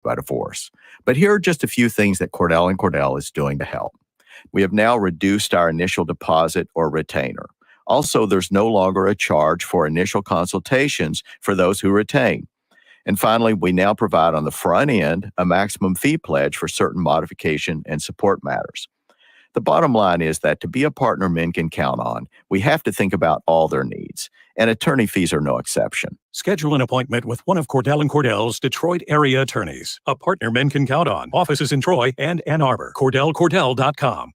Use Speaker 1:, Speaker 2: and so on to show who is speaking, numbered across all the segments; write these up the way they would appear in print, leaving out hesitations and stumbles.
Speaker 1: by divorce. But here are just a few things that Cordell & Cordell is doing to help. We have now reduced our initial deposit or retainer. Also, there's no longer a charge for initial consultations for those who retain. And finally, we now provide on the front end a maximum fee pledge for certain modification and support matters. The bottom line is that to be a partner men can count on, we have to think about all their needs, and attorney fees are no exception.
Speaker 2: Schedule an appointment with one of Cordell & Cordell's Detroit area attorneys. A partner men can count on. Offices in Troy and Ann Arbor. CordellCordell.com.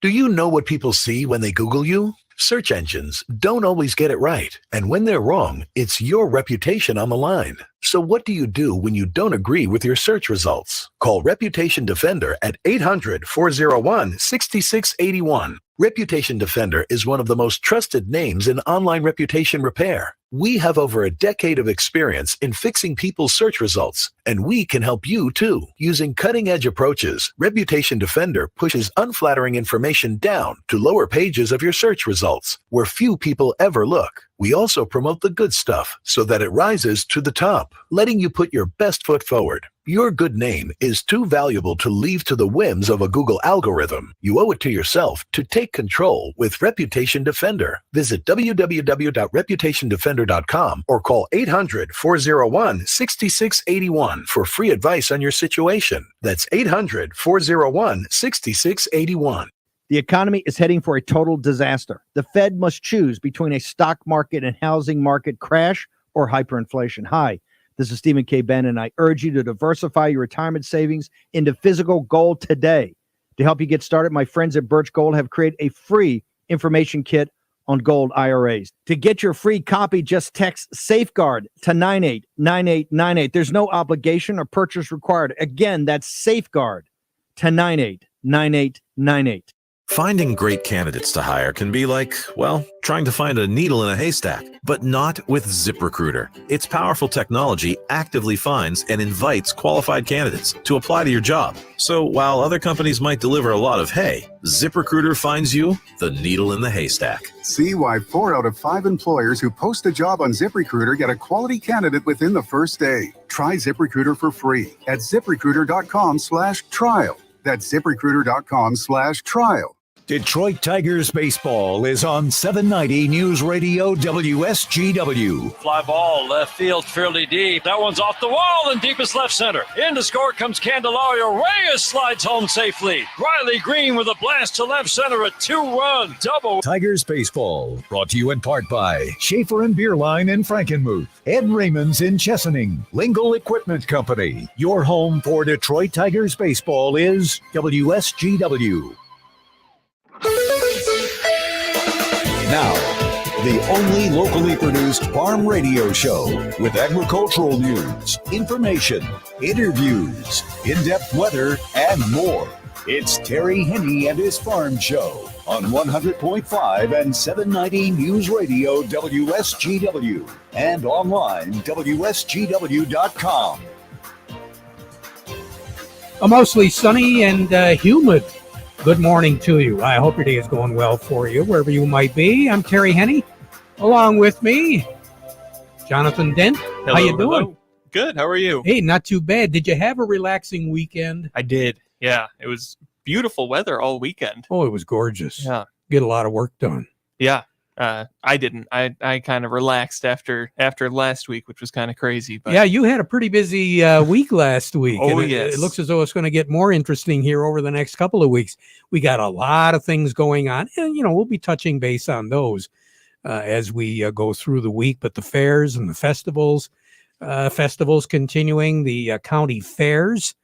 Speaker 3: Do you know what people see when they Google you? Search engines don't always get it right. And when they're wrong, it's your reputation on the line. So what do you do when you don't agree with your search results? Call Reputation Defender at 800-401-6681. Reputation Defender is one of the most trusted names in online reputation repair. We have over a decade of experience in fixing people's search results, and we can help you too. Using cutting-edge approaches, Reputation Defender pushes unflattering information down to lower pages of your search results, where few people ever look. We also promote the good stuff so that it rises to the top, letting you put your best foot forward. Your good name is too valuable to leave to the whims of a Google algorithm. You owe it to yourself to take control with Reputation Defender. Visit www.reputationdefender.com or call 800-401-6681 for free advice on your situation. That's 800-401-6681.
Speaker 4: The economy is heading for a total disaster. The Fed must choose between a stock market and housing market crash or hyperinflation. Hi, this is Stephen K. Bannon, and I urge you to diversify your retirement savings into physical gold today. To help you get started, my friends at Birch Gold have created a free information kit on gold IRAs. To get your free copy, just text Safeguard to 989898. There's no obligation or purchase required. Again, that's Safeguard to 989898.
Speaker 5: Finding great candidates to hire can be like, well, trying to find a needle in a haystack, but not with ZipRecruiter. Its powerful technology actively finds and invites qualified candidates to apply to your job. So while other companies might deliver a lot of hay, ZipRecruiter finds you the needle in the haystack.
Speaker 6: See why 4 out of 5 employers who post a job on ZipRecruiter get a quality candidate within the first day. Try ZipRecruiter for free at ZipRecruiter.com/trial. That's ZipRecruiter.com/trial.
Speaker 7: Detroit Tigers baseball is on 790 News Radio WSGW.
Speaker 8: Fly ball, left field, fairly deep. That one's off the wall and deepest left center. In to score comes Candelario. Reyes slides home safely. Riley Green with a blast to left center, a 2-run double.
Speaker 7: Tigers baseball, brought to you in part by Schaefer and Beerline in Frankenmuth, Ed Raymond's in Chesaning, Lingle Equipment Company. Your home for Detroit Tigers baseball is WSGW. Now, the only locally produced farm radio show with agricultural news, information, interviews, in-depth weather, and more. It's Terry Henne and his Farm Show on 100.5 and 790 News Radio WSGW and online WSGW.com.
Speaker 9: A mostly sunny and humid good morning to you. I hope your day is going well for you, wherever you might be. I'm Terry Henne. Along with me, Jonathan Dent.
Speaker 10: Hello,
Speaker 9: how you doing?
Speaker 10: hello. Good. How are you?
Speaker 9: Hey, not too bad. Did you have a relaxing weekend?
Speaker 10: I did. Yeah. It was beautiful weather all weekend.
Speaker 9: Oh, it was gorgeous.
Speaker 10: Yeah.
Speaker 9: Get a lot of work done.
Speaker 10: Yeah. I didn't. I kind of relaxed after last week, which was kind of crazy. But
Speaker 9: yeah, you had a pretty busy week last week.
Speaker 10: Oh,
Speaker 9: and
Speaker 10: yes.
Speaker 9: It looks as though it's going to get more interesting here over the next couple of weeks. We got a lot of things going on, and, we'll be touching base on those as we go through the week. But the fairs and the festivals continuing, the county fairs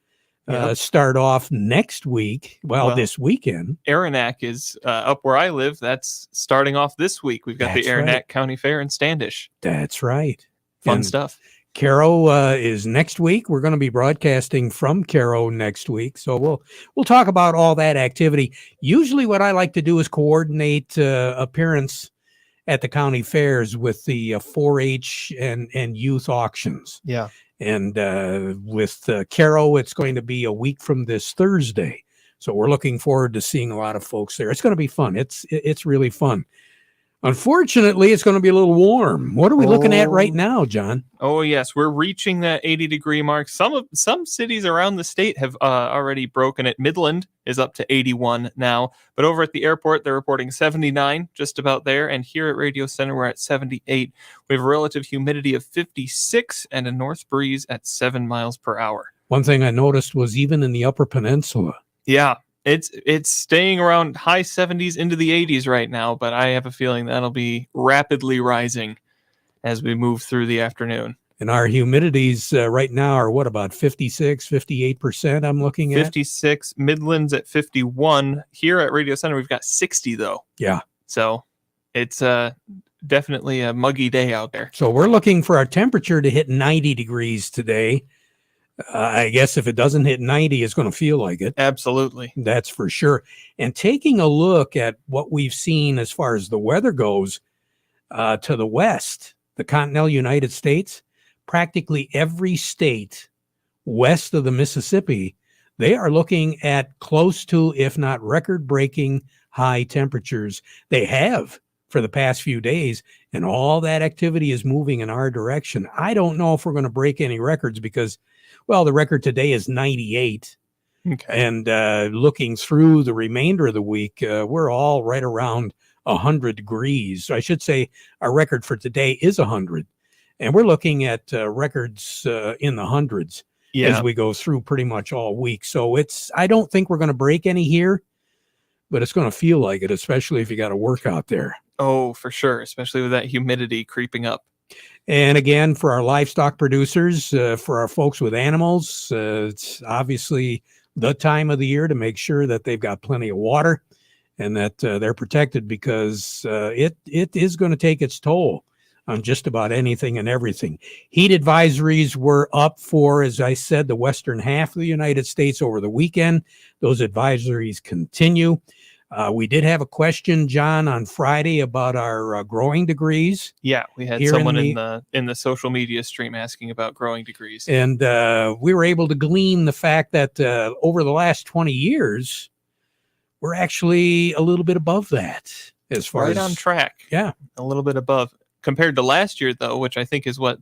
Speaker 9: start off next week. Well, this weekend.
Speaker 10: Arenac is up where I live. That's starting off this week. We've got the Arenac County Fair in Standish.
Speaker 9: That's right.
Speaker 10: Fun stuff.
Speaker 9: Caro is next week. We're going to be broadcasting from Caro next week. So we'll talk about all that activity. Usually what I like to do is coordinate appearance at the county fairs with the 4-H and youth auctions.
Speaker 10: Yeah.
Speaker 9: And with Caro, it's going to be a week from this Thursday. So we're looking forward to seeing a lot of folks there. It's going to be fun. It's really fun. Unfortunately, it's going to be a little warm. What are we looking at right now, John?
Speaker 10: Oh yes, we're reaching that 80-degree mark. Some cities around the state have already broken it. Midland is up to 81 now, but over at the airport they're reporting 79, just about there. And here at Radio Center we're at 78. We have a relative humidity of 56 and a north breeze at 7 miles per hour.
Speaker 9: One thing I noticed was even in the Upper Peninsula.
Speaker 10: Yeah, it's staying around high 70s into the 80s right now, but I have a feeling that'll be rapidly rising as we move through the afternoon.
Speaker 9: And our humidities right now are what, about 56, 58% I'm looking at?
Speaker 10: 56, Midlands at 51. Here at Radio Center, we've got 60, though.
Speaker 9: Yeah.
Speaker 10: So it's definitely a muggy day out there.
Speaker 9: So we're looking for our temperature to hit 90 degrees today. I guess if it doesn't hit 90, it's going to feel like it.
Speaker 10: Absolutely.
Speaker 9: That's for sure. And taking a look at what we've seen as far as the weather goes to the west, the continental United States, practically every state west of the Mississippi, they are looking at close to, if not record-breaking, high temperatures. They have for the past few days, and all that activity is moving in our direction. I don't know if we're going to break any records because, well, the record today is 98.
Speaker 10: Okay.
Speaker 9: And looking through the remainder of the week, we're all right around 100 degrees. I should say our record for today is 100. And we're looking at records in the hundreds as we go through pretty much all week. So I don't think we're going to break any here, but it's going to feel like it, especially if you got to work out there.
Speaker 10: Oh, for sure, especially with that humidity creeping up.
Speaker 9: And again, for our livestock producers, for our folks with animals, it's obviously the time of the year to make sure that they've got plenty of water and that they're protected, because it is going to take its toll on just about anything and everything. Heat advisories were up for, as I said, the western half of the United States over the weekend. Those advisories continue. We did have a question, John, on Friday about our growing degrees.
Speaker 10: Yeah, we had someone in the social media stream asking about growing degrees.
Speaker 9: And we were able to glean the fact that over the last 20 years, we're actually a little bit above that as far as
Speaker 10: on track.
Speaker 9: Yeah.
Speaker 10: A little bit above. Compared to last year, though, which I think is what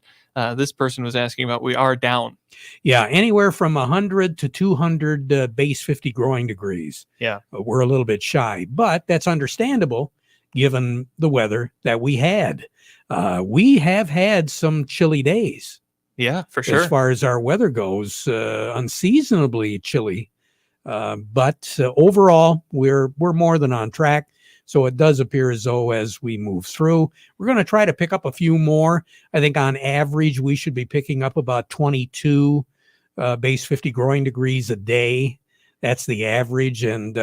Speaker 10: this person was asking about, we are down.
Speaker 9: Yeah, anywhere from 100 to 200 base 50 growing degrees.
Speaker 10: Yeah.
Speaker 9: We're a little bit shy, but that's understandable given the weather that we had. We have had some chilly days.
Speaker 10: Yeah, for sure.
Speaker 9: As far as our weather goes, unseasonably chilly. But overall, we're more than on track. So it does appear as though as we move through, we're going to try to pick up a few more. I think on average, we should be picking up about 22 base 50 growing degrees a day. That's the average. And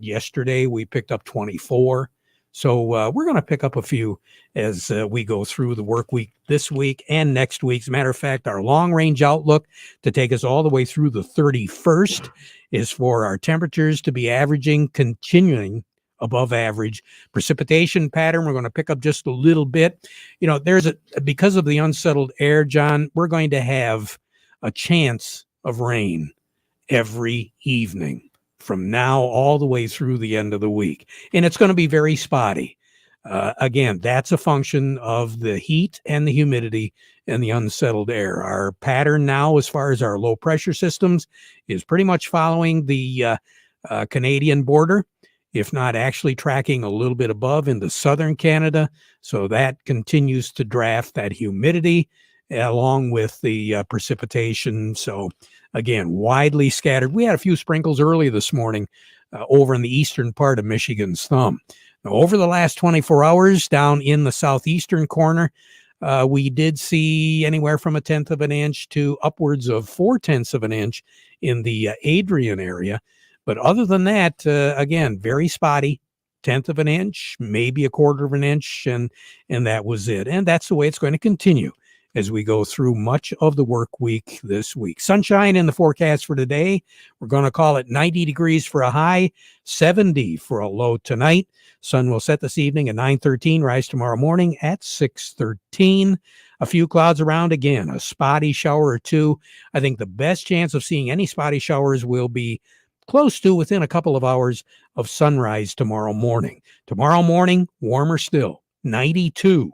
Speaker 9: yesterday we picked up 24. So we're going to pick up a few as we go through the work week this week and next week. As a matter of fact, our long range outlook to take us all the way through the 31st is for our temperatures to be averaging, continuing above average. Precipitation pattern, we're going to pick up just a little bit. You know, because of the unsettled air, John, we're going to have a chance of rain every evening from now all the way through the end of the week. And it's going to be very spotty. Again, that's a function of the heat and the humidity and the unsettled air. Our pattern now, as far as our low pressure systems, is pretty much following the Canadian border, if not actually tracking a little bit above into southern Canada. So that continues to draft that humidity along with the precipitation. So again, widely scattered. We had a few sprinkles early this morning over in the eastern part of Michigan's thumb. Now, over the last 24 hours down in the southeastern corner, we did see anywhere from 1/10 of an inch to upwards of 4/10 of an inch in the Adrian area. But other than that, again, very spotty, 1/10 of an inch, maybe 1/4 of an inch, and that was it. And that's the way it's going to continue as we go through much of the work week this week. Sunshine in the forecast for today. We're going to call it 90 degrees for a high, 70 for a low tonight. Sun will set this evening at 9:13, rise tomorrow morning at 6:13. A few clouds around again, a spotty shower or two. I think the best chance of seeing any spotty showers will be close to within a couple of hours of sunrise tomorrow morning. Tomorrow morning, warmer still, 92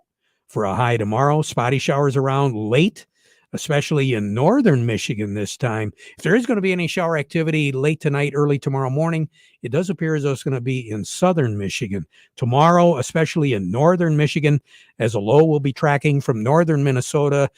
Speaker 9: for a high tomorrow. Spotty showers around late, especially in northern Michigan this time. If there is going to be any shower activity late tonight, early tomorrow morning, it does appear as though it's going to be in southern Michigan. Tomorrow, especially in northern Michigan, as a low will be tracking from northern Minnesota,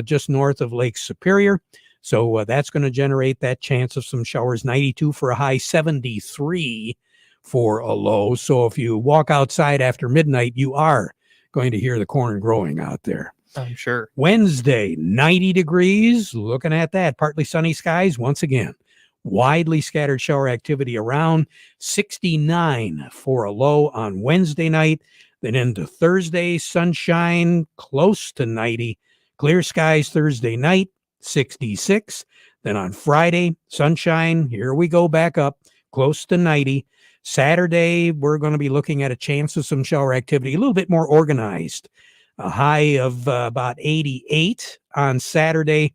Speaker 9: just north of Lake Superior. So that's going to generate that chance of some showers. 92 for a high, 73 for a low. So if you walk outside after midnight, you are going to hear the corn growing out there.
Speaker 10: I'm sure.
Speaker 9: Wednesday, 90 degrees. Looking at that, partly sunny skies once again. Widely scattered shower activity around. 69 for a low on Wednesday night. Then into Thursday, sunshine close to 90. Clear skies Thursday night, 66. Then on Friday, sunshine. Here we go back up, close to 90. Saturday, we're going to be looking at a chance of some shower activity, a little bit more organized. A high of about 88 on Saturday,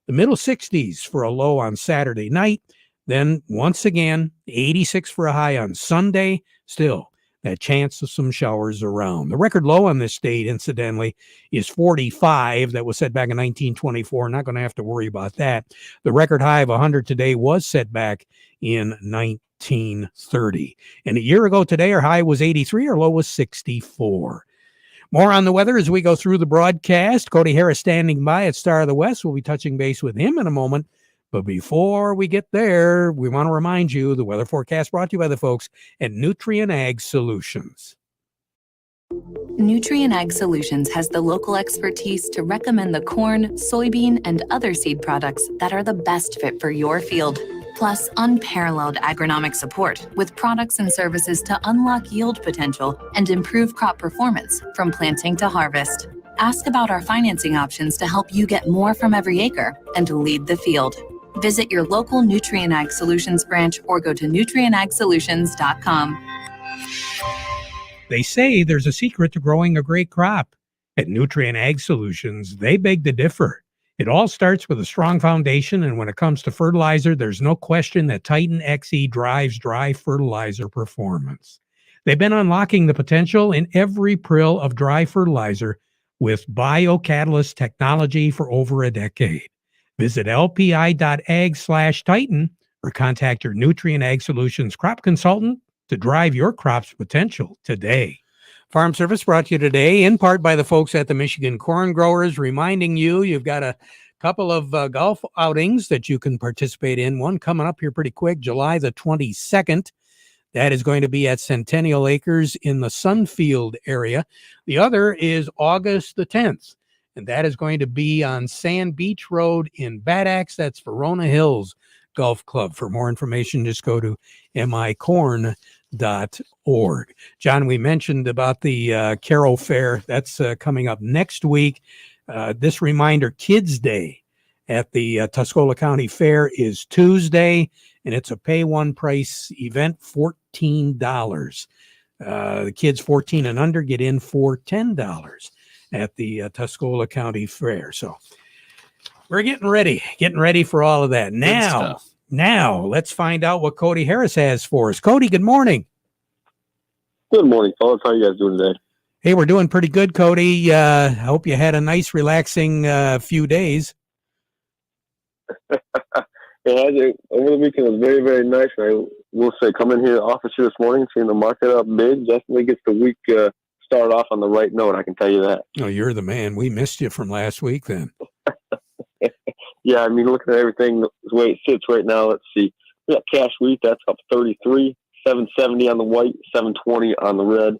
Speaker 9: the middle 60s for a low on Saturday night. Then once again, 86 for a high on Sunday. Still, that chance of some showers around. The record low on this date, incidentally, is 45. That was set back in 1924. Not going to have to worry about that. The record high of 100 today was set back in 1930. And a year ago today, our high was 83, our low was 64. More on the weather as we go through the broadcast. Cody Harris standing by at Star of the West. We'll be touching base with him in a moment. But before we get there, we want to remind you the weather forecast brought to you by the folks at Nutrient Ag Solutions.
Speaker 11: Nutrient Ag Solutions has the local expertise to recommend the corn, soybean, and other seed products that are the best fit for your field. Plus, unparalleled agronomic support with products and services to unlock yield potential and improve crop performance from planting to harvest. Ask about our financing options to help you get more from every acre and lead the field. Visit your local Nutrient Ag Solutions branch or go to nutrientagsolutions.com.
Speaker 9: They say there's a secret to growing a great crop. At Nutrient Ag Solutions, they beg to differ. It all starts with a strong foundation, and when it comes to fertilizer, there's no question that Titan XE drives dry fertilizer performance. They've been unlocking the potential in every prill of dry fertilizer with biocatalyst technology for over a decade. Visit lpi.ag/Titan or contact your Nutrient Ag Solutions crop consultant to drive your crop's potential today. Farm Service brought to you today in part by the folks at the Michigan Corn Growers, reminding you you've got a couple of golf outings that you can participate in. One coming up here pretty quick, July the 22nd. That is going to be at Centennial Acres in the Sunfield area. The other is August the 10th, and that is going to be on Sand Beach Road in Bad Axe. That's Verona Hills Golf Club. For more information, just go to micorn.org. John, we mentioned about the Caro Fair. That's coming up next week. This reminder, Kids Day at the Tuscola County Fair is Tuesday, and it's a pay one price event, $14. The kids 14 and under get in for $10 at the Tuscola County Fair. So we're getting ready for all of that. Now let's find out what Cody Harris has for us. Cody, good morning.
Speaker 12: Good morning, fellas. How are you guys doing today?
Speaker 9: Hey, we're doing pretty good, Cody. I hope you had a nice, relaxing few days.
Speaker 12: Over the weekend was very, very nice. I will say, coming here to the office here this morning, seeing the market up big, definitely gets the week started off on the right note, I can tell you that.
Speaker 9: Oh, you're the man. We missed you from last week then.
Speaker 12: Yeah, I mean, looking at everything the way it sits right now, let's see. We got cash wheat, that's up 33, 770 on the white, 720 on the red.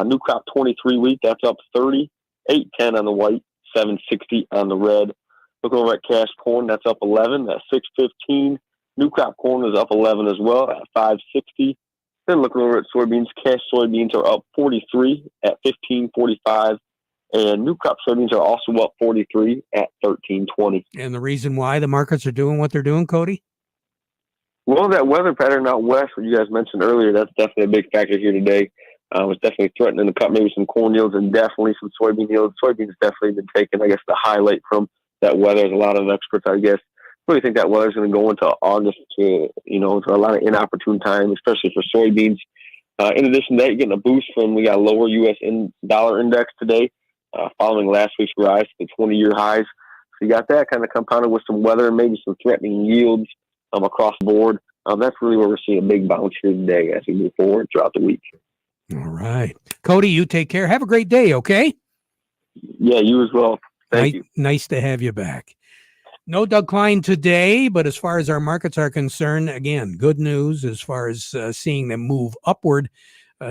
Speaker 12: New crop 23 wheat, that's up 30, 810 on the white, 760 on the red. Look over at cash corn, that's up 11 at 615. New crop corn is up 11 as well at 560. Then looking over at soybeans, cash soybeans are up 43 at 1545. And new crop soybeans are also up 43 at 1320.
Speaker 9: And the reason why the markets are doing what they're doing, Cody?
Speaker 12: Well, that weather pattern out west, what you guys mentioned earlier, that's definitely a big factor here today. Was definitely threatening to cut maybe some corn yields and definitely some soybean yields. Soybeans definitely been taking, I guess, the highlight from that weather. As a lot of experts, I guess, really think that weather's going to go into August to, to a lot of inopportune time, especially for soybeans. In addition to that, you're getting a boost from, we got a lower U.S. dollar index today, following last week's rise to the 20-year highs. So you got that kind of compounded with some weather and maybe some threatening yields across the board. That's really where we're seeing a big bounce here today as we move forward throughout the week.
Speaker 9: All right. Cody, you take care. Have a great day, okay?
Speaker 12: Yeah, you as well. Thank you.
Speaker 9: Nice to have you back. No Doug Klein today, but as far as our markets are concerned, again, good news as far as seeing them move upward.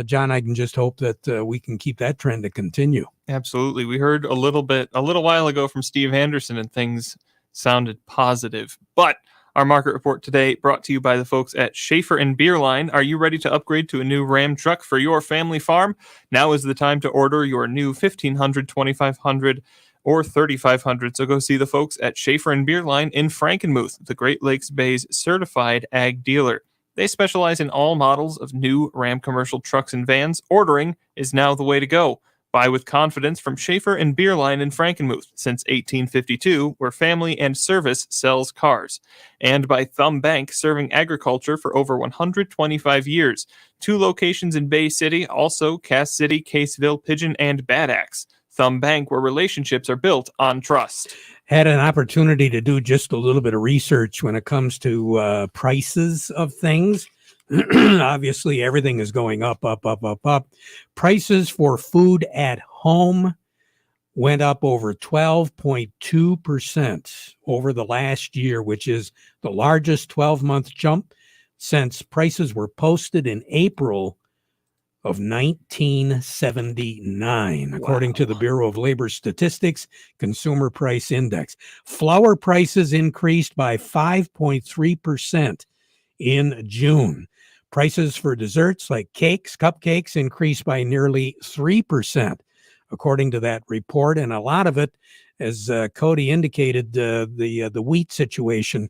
Speaker 9: John, I can just hope that we can keep that trend to continue.
Speaker 10: Absolutely. We heard a little while ago from Steve Anderson, and things sounded positive. But our market report today brought to you by the folks at Schaefer and Beerline. Are you ready to upgrade to a new Ram truck for your family farm? Now is the time to order your new 1500, 2500, or 3500. So go see the folks at Schaefer and Beerline in Frankenmuth, the Great Lakes Bay's certified ag dealer. They specialize in all models of new Ram commercial trucks and vans. Ordering is now the way to go. Buy with confidence from Schaefer and Beerline in Frankenmuth since 1852, where family and service sells cars. And by Thumb Bank, serving agriculture for over 125 years. 2 locations in Bay City, also Cass City, Caseville, Pigeon, and Bad Axe. Thumb Bank, where relationships are built on trust.
Speaker 9: Had an opportunity to do just a little bit of research when it comes to prices of things. Obviously, everything is going up. Prices for food at home went up over 12.2% over the last year, which is the largest 12-month jump since prices were posted in April of 1979, according to the Bureau of Labor Statistics Consumer Price Index. Flour prices increased by 5.3% in June. Prices for desserts like cakes, cupcakes increased by nearly 3%, according to that report. And a lot of it, as Cody indicated, the wheat situation,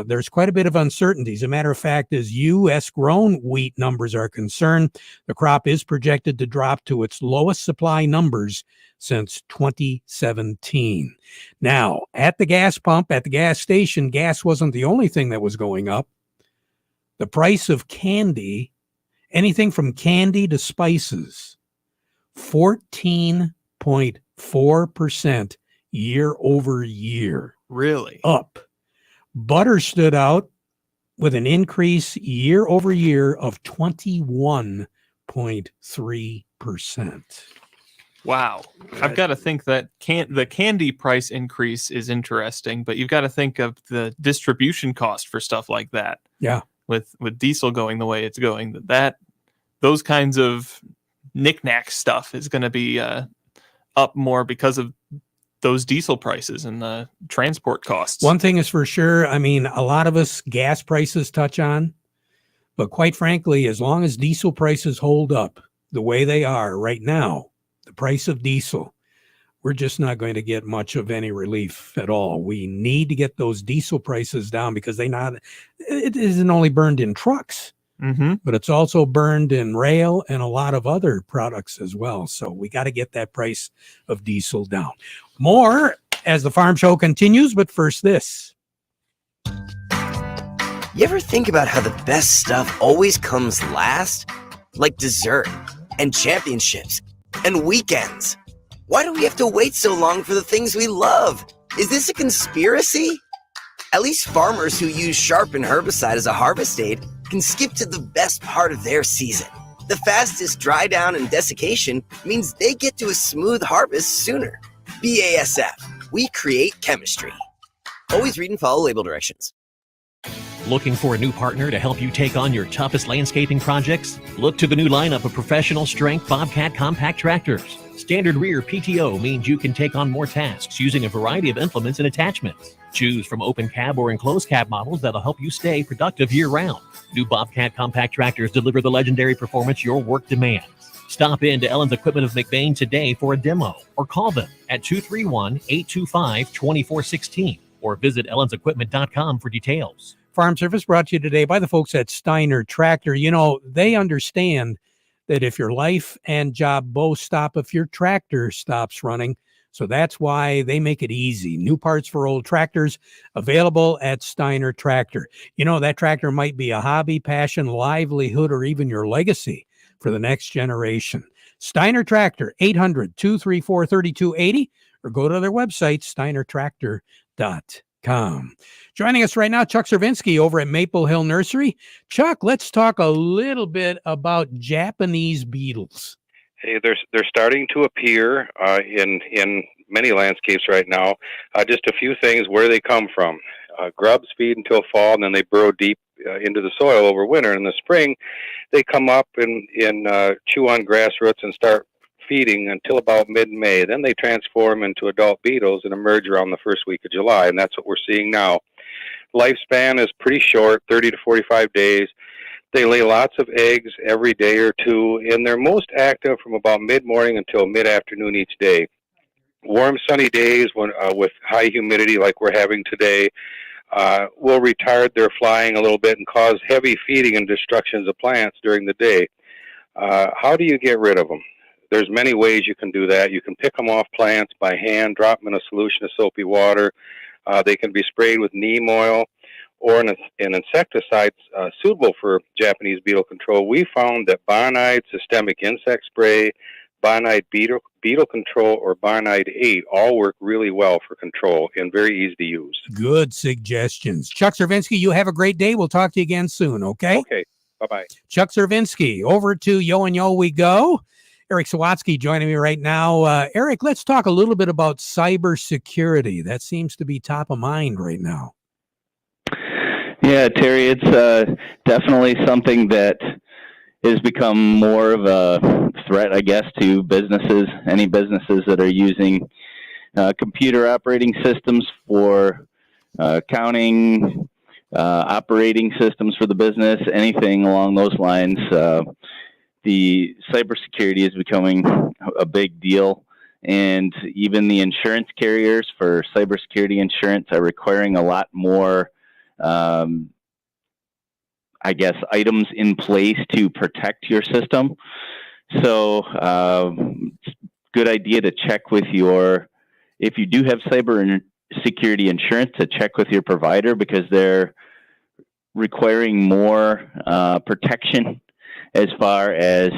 Speaker 9: there's quite a bit of uncertainty. As a matter of fact, as U.S. grown wheat numbers are concerned, the crop is projected to drop to its lowest supply numbers since 2017. Now, at the gas pump, at the gas station, gas wasn't the only thing that was going up. The price of candy, anything from candy to spices, 14.4% year over year.
Speaker 10: Really?
Speaker 9: Up. Butter stood out with an increase year over year of 21.3%.
Speaker 10: Wow. I've got to think that the candy price increase is interesting, but you've got to think of the distribution cost for stuff like that.
Speaker 9: Yeah.
Speaker 10: With diesel going the way it's going, those kinds of knick-knack stuff is going to be up more because of those diesel prices and the transport costs.
Speaker 9: One thing is for sure, I mean, a lot of us gas prices touch on, but quite frankly, as long as diesel prices hold up the way they are right now, the price of diesel, we're just not going to get much of any relief at all. We need to get those diesel prices down because it isn't only burned in trucks, but it's also burned in rail and a lot of other products as well. So we got to get that price of diesel down. More as the Farm Show continues, but first this.
Speaker 13: You ever think about how the best stuff always comes last? Like dessert and championships and weekends. Why do we have to wait so long for the things we love? Is this a conspiracy? At least farmers who use Sharpen herbicide as a harvest aid can skip to the best part of their season. The fastest dry down and desiccation means they get to a smooth harvest sooner. BASF, we create chemistry. Always read and follow label directions.
Speaker 14: Looking for a new partner to help you take on your toughest landscaping projects? Look to the new lineup of professional strength Bobcat compact tractors. Standard rear PTO means you can take on more tasks using a variety of implements and attachments. Choose from open cab or enclosed cab models that'll help you stay productive year-round. New Bobcat compact tractors deliver the legendary performance your work demands. Stop in to Ellen's Equipment of McBain today for a demo or call them at 231-825-2416 or visit ellensequipment.com for details.
Speaker 9: Farm Service brought to you today by the folks at Steiner Tractor. You know, they understand that if your life and job both stop, if your tractor stops running, So that's why they make it easy. New parts for old tractors available at Steiner Tractor. You know, that tractor might be a hobby, passion, livelihood, or even your legacy for the next generation. Steiner Tractor, 800-234-3280, or go to their website, steinertractor.com. Joining us right now, Chuck Cervinsky over at Maple Hill Nursery. Chuck, let's talk a little bit about Japanese beetles.
Speaker 15: Hey, they're starting to appear in many landscapes right now. Just a few things where they come from. Grubs feed until fall, and then they burrow deep into the soil over winter. In the spring, they come up and chew on grass roots and start feeding until about mid-May. Then they transform into adult beetles and emerge around the first week of July, and that's what we're seeing now. Lifespan is pretty short, 30 to 45 days. They lay lots of eggs every day or two, and they're most active from about mid-morning until mid-afternoon each day. Warm, sunny days when with high humidity like we're having today will retard their flying a little bit and cause heavy feeding and destructions of plants during the day. How do you get rid of them? There's many ways you can do that. You can pick them off plants by hand, drop them in a solution of soapy water. They can be sprayed with neem oil or an insecticide suitable for Japanese beetle control. We found that Bonide systemic insect spray, Bonide beetle control, or Bonide 8 all work really well for control and very easy to use.
Speaker 9: Good suggestions. Chuck Cervinsky, you have a great day. We'll talk to you again soon, okay?
Speaker 15: Okay, bye-bye.
Speaker 9: Chuck Cervinsky, over to Yo and Yo we go. Eric Sawatsky joining me right now. Eric, let's talk a little bit about cybersecurity. That seems to be top of mind right now.
Speaker 16: Yeah, Terry, it's definitely something that has become more of a threat, I guess, to businesses, any businesses that are using computer operating systems for accounting, operating systems for the business, anything along those lines. The cybersecurity is becoming a big deal, and even the insurance carriers for cybersecurity insurance are requiring a lot more I guess, items in place to protect your system. So it's a good idea to check with if you do have cyber security insurance, to check with your provider, because they're requiring more protection as far as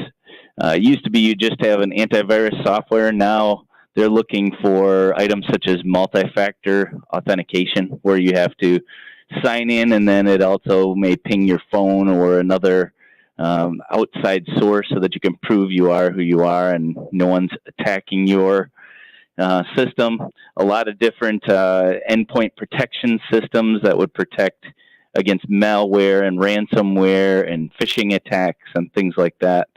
Speaker 16: it used to be you just have an antivirus software. Now they're looking for items such as multi-factor authentication, where you have to sign in, and then it also may ping your phone or another outside source so that you can prove you are who you are and no one's attacking your system. A lot of different endpoint protection systems that would protect against malware and ransomware and phishing attacks and things like that.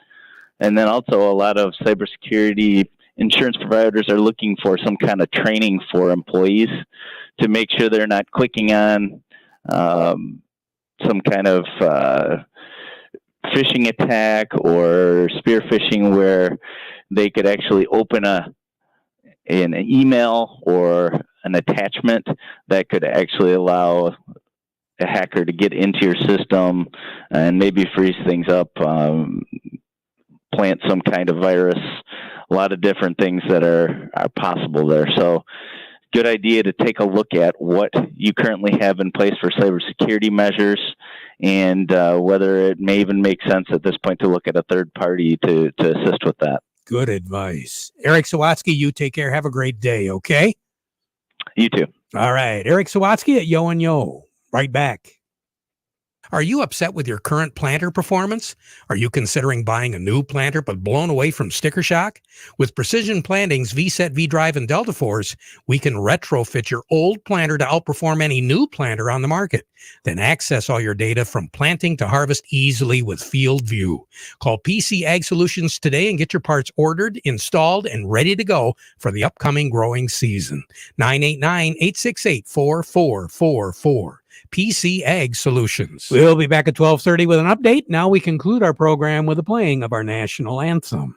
Speaker 16: And then also a lot of cybersecurity insurance providers are looking for some kind of training for employees to make sure they're not clicking on some kind of phishing attack or spear phishing, where they could actually open an email or an attachment that could actually allow a hacker to get into your system and maybe freeze things up, plant some kind of virus, a lot of different things that are possible there. So good idea to take a look at what you currently have in place for cybersecurity measures, and whether it may even make sense at this point to look at a third party to assist with that.
Speaker 9: Good advice. Eric Sawatsky, you take care. Have a great day, okay?
Speaker 16: You too.
Speaker 9: All right. Eric Sawatsky at Yo and Yo. Right back. Are you upset with your current planter performance? Are you considering buying a new planter but blown away from sticker shock? With Precision Planting's V-Set, V-Drive, and Delta Force, we can retrofit your old planter to outperform any new planter on the market. Then access all your data from planting to harvest easily with Field View. Call PC Ag Solutions today and get your parts ordered, installed, and ready to go for the upcoming growing season. 989-868-4444. PC Ag Solutions. We'll be back at 12:30 with an update. Now we conclude our program with the playing of our national anthem.